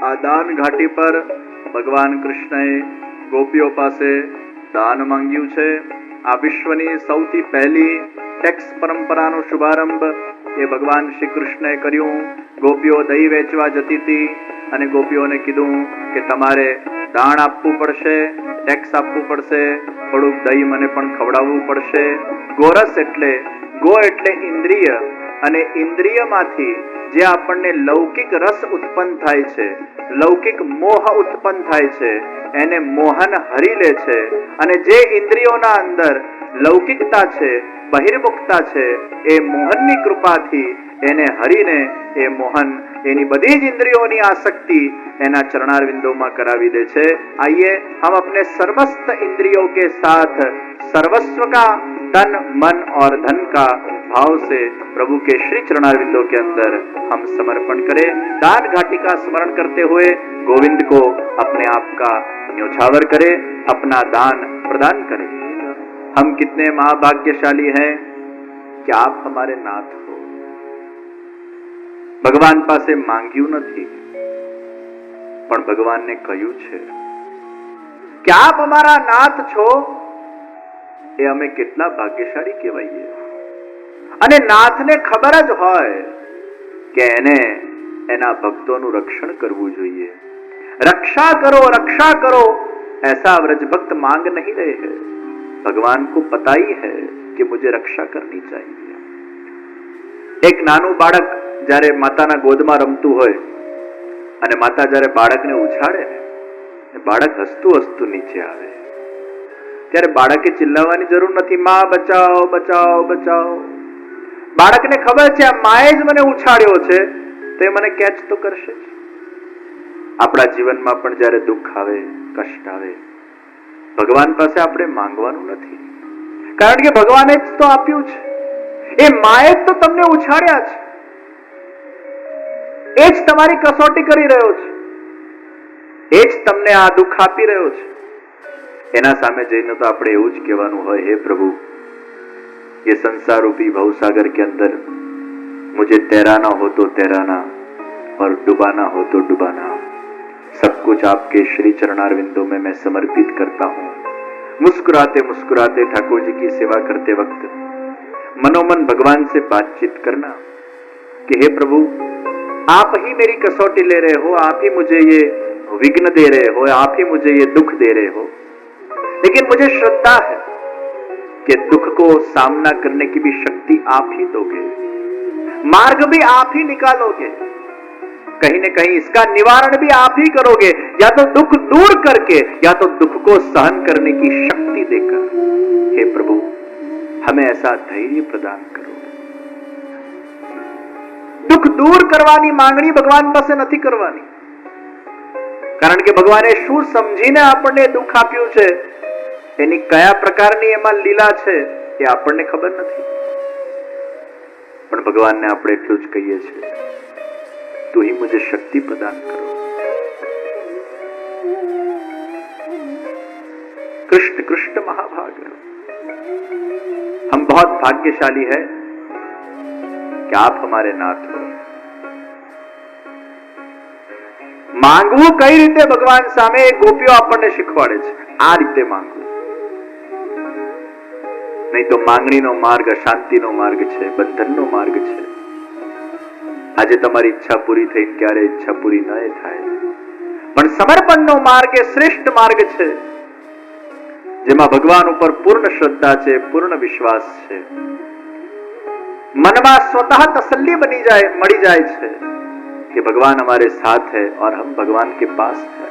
આ દાન ઘાટી પર ભગવાન કૃષ્ણએ ગોપીઓ પાસે દાન માંગ્યું છે. આ વિશ્વની સૌથી પહેલી ટેક્સ પરંપરાનો શુભારંભ એ ભગવાન શ્રી કૃષ્ણએ કર્યું. ગોપીઓ દહીં વેચવા જતી હતી અને ગોપીઓને કીધું કે તમારે દાણ આપવું પડશે, ટેક્સ આપવું પડશે, થોડુંક દહીં મને પણ ખવડાવવું પડશે. ગોરસ એટલે ગો એટલે ઇન્દ્રિય, અને ઇન્દ્રિયમાંથી જે આપણને લૌકિક રસ ઉત્પન્ન થાય છે, લૌકિક મોહ ઉત્પન્ન થાય છે, એને મોહન હરી લે છે. અને જે ઇન્દ્રિયોના અંદર લૌકિકતા છે, બહિર્મુખતા છે, એ મોહનની કૃપાથી એને હરીને એ મોહન એની બધી જ इंद्रियों आसक्ति एना चरणारविंदों में करावी दे छे. आइए हम अपने सर्वस्व इंद्रियों के साथ सर्वस्व का तन मन और धन का भाव से प्रभु के श्री चरणारविंदों के अंदर हम समर्पण करें. दान घाटी का स्मरण करते हुए गोविंद को अपने आप का न्योछावर करें, अपना दान प्रदान करें. हम कितने महाभाग्यशाली हैं कि आप हमारे नाथ हो. ભગવાન પાસે માંગ્યું નથી, પણ ભગવાનને કહ્યું છે કે આપ અમારા નાથ છો. એ અમે કેટલા ભાગ્યશાળી કહેવાઈએ. અને નાથને ખબર જ હોય કે એને એના ભક્તોનું રક્ષણ કરવું જોઈએ. રક્ષા કરો ऐसा व्रज भक्त मांग नहीं रहे हैं. भगवान को पता ही है कि मुझे रक्षा करनी चाहिए. एक नाનું બાળક જ્યારે માતાના ગોદમાં રમતું હોય અને માતા જ્યારે બાળકને ઉછાળે ને બાળક હસતું હસતું નીચે આવે, ત્યારે બાળકે ચિલ્લાવવાની જરૂર નથી, માં બચાવો બચાવો બચાવો. બાળકને ખબર છે આ માએ જ મને ઉછાળ્યો છે તો એ મને કેચ તો કરશે જ. આપણા જીવનમાં પણ જ્યારે દુઃખ આવે, કષ્ટ આવે, ભગવાન પાસે આપણે માંગવાનું નથી, કારણ કે ભગવાને જ તો આપ્યું છે. એ માએ તો તમને ઉછાળ્યા છે, એ જ તમારી કસોટી કરી રહ્યો છે, એ જ તમને આ દુઃખ આપી રહ્યો છે. એના સામે જઈને તો આપણે એવું જ કહેવાનું હોય, હે પ્રભુ, ये संसार रूपी भवसागर के अंदर मुझे तैराना हो तो तैराना और डुबाना हो तो डुबाना. सब कुछ आपके श्री चरणारविंदों में मैं समर्पित करता हूँ. मुस्कुराते मुस्कुराते ठाकुर जी की सेवा करते वक्त मनोमन भगवान से बातचीत करना कि हे प्रभु, आप ही मेरी कसौटी ले रहे हो, आप ही मुझे ये विघ्न दे रहे हो, आप ही मुझे ये दुख दे रहे हो, लेकिन मुझे श्रद्धा है कि दुख को सामना करने की भी शक्ति आप ही दोगे, मार्ग भी आप ही निकालोगे, कहीं न कहीं इसका निवारण भी आप ही करोगे, या तो दुख दूर करके या तो दुख को सहन करने की शक्ति देकर. हे प्रभु, हमें ऐसा धैर्य प्रदान करो. दुख दूर करवानी માંગણી ભગવાન પાસે નથી કરવાની, કારણ કે ભગવાને શું સમજીને આપણને દુઃખ આપ્યું છે, એની કયા પ્રકારની એમાં લીલા છે એ આપણને ખબર નથી. પણ ભગવાનને આપણે એટલું જ કહીએ છીએ, તું ही मुझे शक्ति प्रदान करो. कृष्ण कृष्ण महाभाग, हम बहुत भाग्यशाली है कि आप हमारे नाथ हो. માંગવું કઈ રીતે ભગવાન સામે ગોપીઓ આપણને શીખવાડે છે, આ રીતે માંગવું. નહીં તો માંગણીનો માર્ગ અશાંતિનો માર્ગ છે, બંધનનો માર્ગ છે. આજે તમારી ઈચ્છા પૂરી થઈને ક્યારે ઈચ્છા પૂરી ન થાય, પણ સમર્પણનો માર્ગ એ શ્રેષ્ઠ માર્ગ છે, જેમાં ભગવાન ઉપર પૂર્ણ શ્રદ્ધા છે, પૂર્ણ વિશ્વાસ છે. મનમાં स्वतः तसल्ली बनी जाए, मड़ी जाए છે कि भगवान हमारे साथ है और हम भगवान के पास है.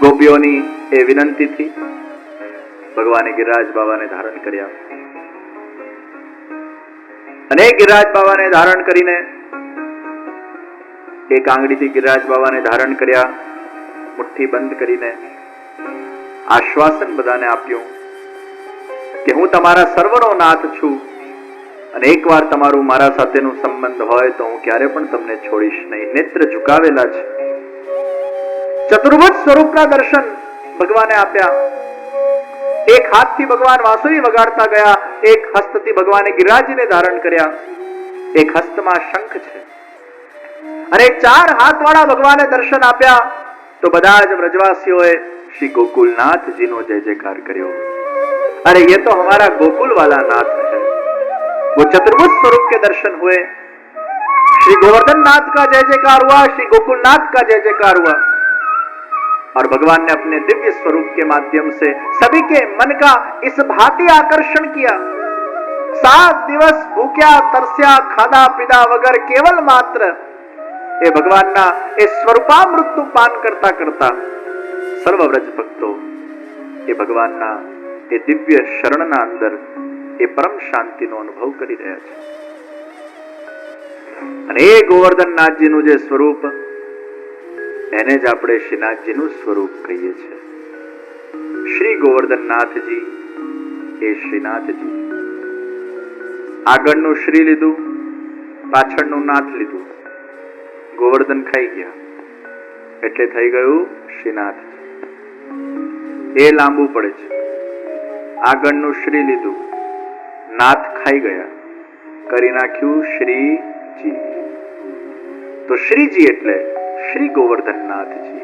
गोपियोनी ए विनंती थी, भगवाने गिरिराज बाबाने धारण કર્યા અને गिरिराज बाबाने धारण કરીને એક આંગળીથી गिरिराज बाबाने धारण કર્યા, મુઠ્ઠી બંધ કરીને આશ્વાસન બધાને આપ્યું કે હું તમારા સર્વનો નાથ છું અને એકવાર તમારું મારા સાથેનું સંબંધ હોય તો હું ક્યારે પણ તમને છોડીશ નહીં. નેત્ર ઝુકાવેલા છે. ચતુર્ભુજ સ્વરૂપના દર્શન ભગવાને આપ્યા. એક હાથથી ભગવાન વાંસળી વગાડતા ગયા, એક હસ્તથી ભગવાને ગિરિરાજને ધારણ કર્યા, એક હસ્તમાં શંખ છે અને 4 હાથવાળા ભગવાને દર્શન આપ્યા તો બધા જ વ્રજવાસીઓએ શ્રી गोकुलनाथ जय जयकार કર્યો। अरे ये तो हमारा गोकुल वाला नाथ है। वो चतुर्भुज स्वरूप के दर्शन हुए, श्री गोवर्धन नाथ का जय जयकार हुआ, श्री गोकुलनाथ का जय जयकार हुआ और भगवान ने अपने दिव्य स्वरूप के माध्यम से सभी के मन का इस भांति आकर्षण किया। 7 दिवस भूख्या तरस्या खाधा पीधा वगर केवल मात्र એ ભગવાનના એ સ્વરૂપામૃતનું પાન કરતા કરતા સર્વ વ્રજ ભક્તો એ ભગવાનના એ દિવ્ય શરણના અંદર એ પરમ શાંતિનો અનુભવ કરી રહ્યા છે। અને એ ગોવર્ધનનાથજીનું જે સ્વરૂપ એને જ આપણે શ્રીનાથજીનું સ્વરૂપ કહીએ છીએ। શ્રી ગોવર્ધનનાથજી એ શ્રીનાથજી। આગળનું શ્રી લીધું, પાછળનું નાથ લીધું, गोवर्धन खाई गया એટલે થઈ ગયું શ્રીનાથ। એ લાંબુ પડે છે। આગળનું શ્રી લીધું, નાથ ખાઈ ગયા, કરી નાખ્યું શ્રીજી। તો શ્રીજી એટલે श्री गोवर्धननाथ जी।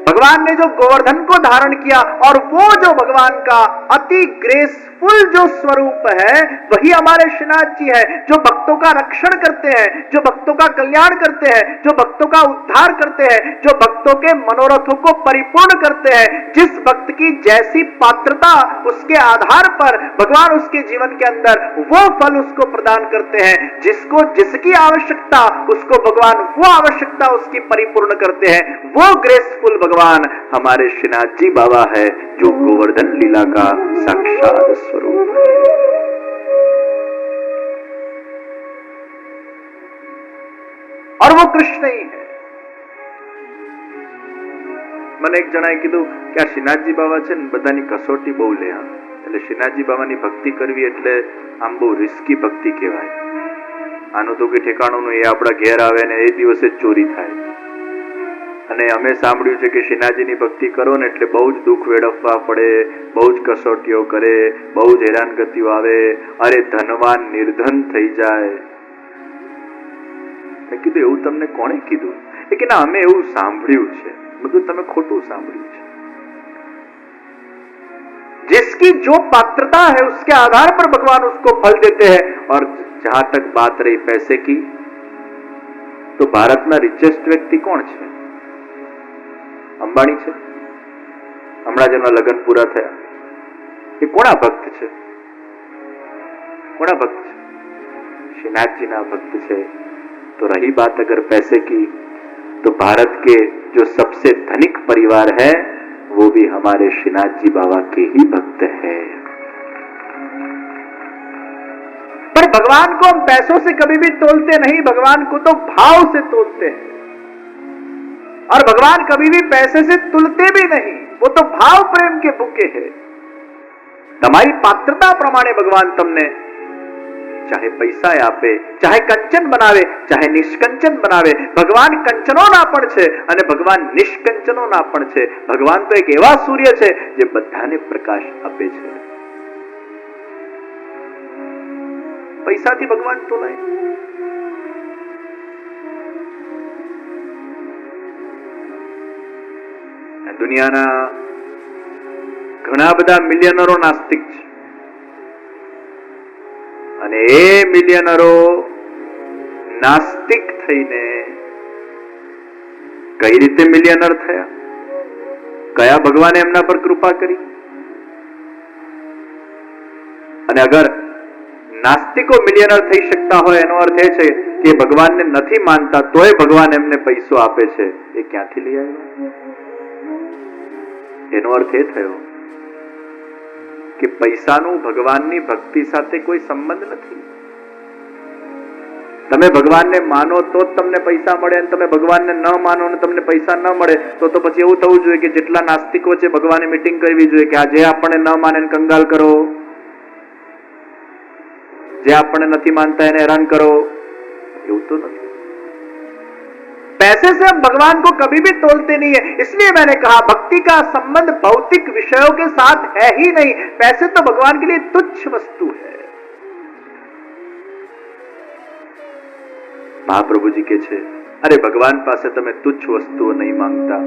भगवान ने जो गोवर्धन को धारण किया और वो जो भगवान का अति ग्रेसफुल जो स्वरूप है वही हमारे श्रीनाथ जी है, जो भक्तों का रक्षण करते हैं, जो भक्तों का कल्याण करते हैं, जो भक्तों का उद्धार करते हैं, जो भक्तों के मनोरथों को परिपूर्ण करते हैं। जिस भक्त की जैसी पात्रता उसके आधार पर भगवान उसके जीवन के अंदर वो फल उसको प्रदान करते हैं। जिसको जिसकी आवश्यकता उसको भगवान वो आवश्यकता उसकी परिपूर्ण करते हैं। वो ग्रेसफुल भगवान हमारे श्रीनाथ जी बाबा है, जो गोवर्धन लीला का साक्षात स्वरूप है। और वो कृष्ण ही है। મને એક જણાએ કીધું કે આ શ્રીનાથજી બાબા છે ને બધાની કસોટી બહુ લે, એટલે શ્રીનાથજી બાબાની ભક્તિ કરવી એટલે આમ બહુ રિસ્કી ભક્તિ કહેવાય। આનું તો કોઈ ઠેકાણું નહીં, એ આપણા ઘેર આવે ને એ દિવસે જ ચોરી થાય। અને અમે સાંભળ્યું છે કે શ્રીનાથજીની ભક્તિ કરો ને એટલે બહુ જ દુઃખ વેડફવા પડે, બહુ જ કસોટીઓ કરે, બહુ જ હેરાનગતિઓ આવે, અરે ધનવાન નિર્ધન થઈ જાય। મેં કીધું એવું તમને કોણે કીધું? એ કે ના અમે એવું સાંભળ્યું છે। બધું તમે ખોટું સાંભળ્યું છે। जिसकी जो पात्रता है उसके आधार पर भगवान उसको फल देते हैं। और जहां तक बात रही पैसे की, तो भारत में रिचेस्ट व्यक्ति कौन है? अंबाणी છે। હમણાં જેમના લગ્ન પૂરા થયા એ કોના ભક્ત છે? કોના ભક્ત છે? શ્રીનાથજીના ભક્ત છે। तो रही बात अगर पैसे की, तो भारत के जो सबसे धनिक परिवार है वो भी हमारे श्रीनाथ जी बाबा के ही भक्त है। पर भगवान को हम पैसों से कभी भी तोलते नहीं, भगवान को तो भाव से तोलते हैं। और भगवान कभी भी पैसे से तुलते भी नहीं, वो तो भाव प्रेम के भूखे है। તમારી પાત્રતા પ્રમાણે ભગવાન તમને ચાહે પૈસા આપે, ચાહે કંચન બનાવે, ચાહે નિષ્કંચન બનાવે। ભગવાન કંચનોના પણ છે અને ભગવાન નિષ્કંચનોના પણ છે। ભગવાન તો એક એવા સૂર્ય છે જે બધાને પ્રકાશ આપે છે। પૈસાથી ભગવાન તોલાય? દુનિયાના ઘણા બધા મિલિયનરો નાસ્તિક છે અને એ મિલિયનરો નાસ્તિક થઈને કઈ રીતે મિલિયનર થયા? કયા ભગવાને એમના પર કૃપા કરી? અને અગર નાસ્તિકો મિલિયનર થઈ શકતા હોય એનો અર્થ એ છે કે ભગવાનને નથી માનતા તોય ભગવાન એમને પૈસો આપે છે, એ ક્યાંથી લઈ આવ્યા? એનો અર્થ એ થયો કે પૈસાનું ભગવાનની ભક્તિ સાથે કોઈ સંબંધ નથી। તમે ભગવાનને માનો તો જ તમને પૈસા મળે, અને તમે ભગવાનને ન માનો અને તમને પૈસા ન મળે તો પછી એવું થવું જોઈએ કે જેટલા નાસ્તિકો છે ભગવાને મીટિંગ કરવી જોઈએ કે આ જે આપણને ન માને એને કંગાલ કરો, જે આપણને નથી માનતા એને હેરાન કરો। એવું તો નથી। पैसे से हम भगवान को कभी भी तोलते नहीं है। इसलिए मैंने कहा भक्ति का संबंध भौतिक विषयों के साथ है ही नहीं। पैसे तो भगवान के लिए तुच्छ वस्तु है। મહાપ્રભુજી કે છે, અરે ભગવાન પાસે તમે તુચ્છ વસ્તુઓ નહીં માંગતા.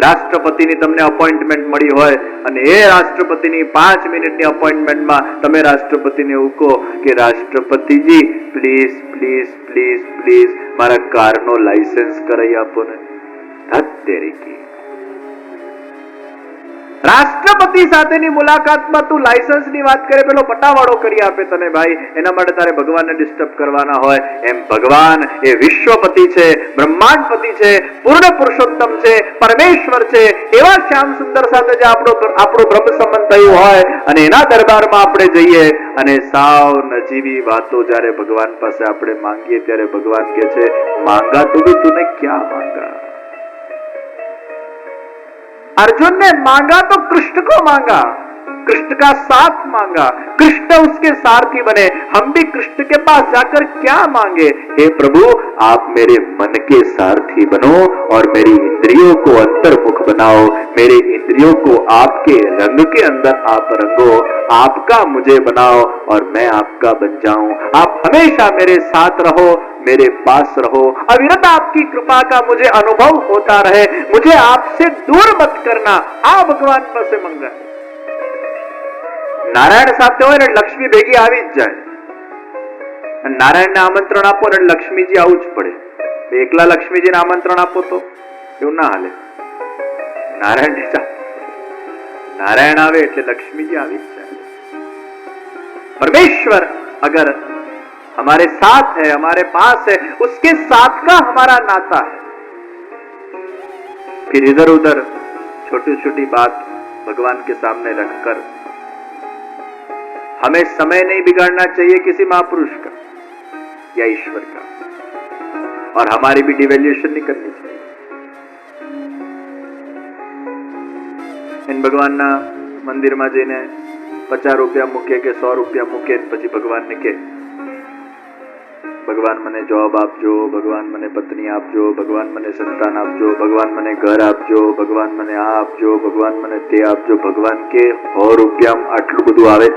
રાષ્ટ્રપતિની તમને અપોઇન્ટમેન્ટ મળી હોય અને એ રાષ્ટ્રપતિની 5 મિનિટની અપોઇન્ટમેન્ટમાં તમે રાષ્ટ્રપતિને એવું કહો કે રાષ્ટ્રપતિજી પ્લીઝ પ્લીઝ પ્લીઝ પ્લીઝ મારા કારનો લાયસન્સ કરાવી આપો ને. અત્યારે રાષ્ટ્રપતિ સાથેની મુલાકાતમાં તું લાયસન્સની વાત કરે, પેલો પટાવાળો કરી આપે તને ભાઈ, એના માટે તારે ભગવાનને ડિસ્ટર્બ કરવાના હોય. એમ ભગવાન એ વિશ્વપતિ છે, બ્રહ્માંડપતિ છે, પૂર્ણ પુરુષોત્તમ છે, પરમેશ્વર છે. એવા શ્યામ સુંદર સાથે જે આપણો બ્રહ્મ સંબંધ થયું હોય અને એના દરબારમાં આપણે જઈએ અને સાવ નજીવી વાતો જ્યારે ભગવાન પાસે આપણે માંગીએ ત્યારે ભગવાન કહે છે, માંગા તો भी तूने क्या मांगा. अर्जुन ने मांगा तो कृष्ण को मांगा, कृष्ण का साथ मांगा, कृष्ण उसके सारथी बने. हम भी कृष्ण के पास जाकर क्या मांगे, हे प्रभु आप मेरे मन के सारथी बनो और मेरी इंद्रियों को अंतर्मुख बनाओ, मेरे इंद्रियों को आपके रंग के अंदर आप रंगो, आपका मुझे बनाओ और मैं आपका बन जाऊं. आप हमेशा मेरे साथ रहो, मेरे पास रहो, अविरत आपकी कृपा का मुझे अनुभव होता रहे, मुझे आपसे दूर मत करना. आ भगवान પાસે મંગા. નારાયણ સાથે હોય ને લક્ષ્મી ભેગી આવી જ જાય. નારાયણને આમંત્રણ આપો ને લક્ષ્મીજી આવું જ પડે. એકલા લક્ષ્મીજીને આમંત્રણ આપો તો એવું ના હાલે. નારાયણ આવે એટલે લક્ષ્મીજી આવી જ જાય. परमेश्वर अगर हमारे साथ है, हमारे पास है, उसके साथ का हमारा नाता है. फिर इधर उधर छोटी छोटी बात भगवान के सामने रखकर हमें समय नहीं बिगाड़ना चाहिए किसी महापुरुष का या ईश्वर का, और हमारी भी डिवेल्यूशन नहीं करनी चाहिए. इन भगवान ना मंदिर में जईने 50 रुपया मूके के 100 रुपया मूके પછી ભગવાન ને કે ભગવાન મને જોબ આપજો, ભગવાન મને પત્ની આપજો, ભગવાન મને સંતાન આપજો, ભગવાન મને ઘર આપજો, ભગવાન મને આ આપજો, ભગવાન મને તે આપજો. ભગવાન કે 100 રૂપિયામાં આટલું બધું આવે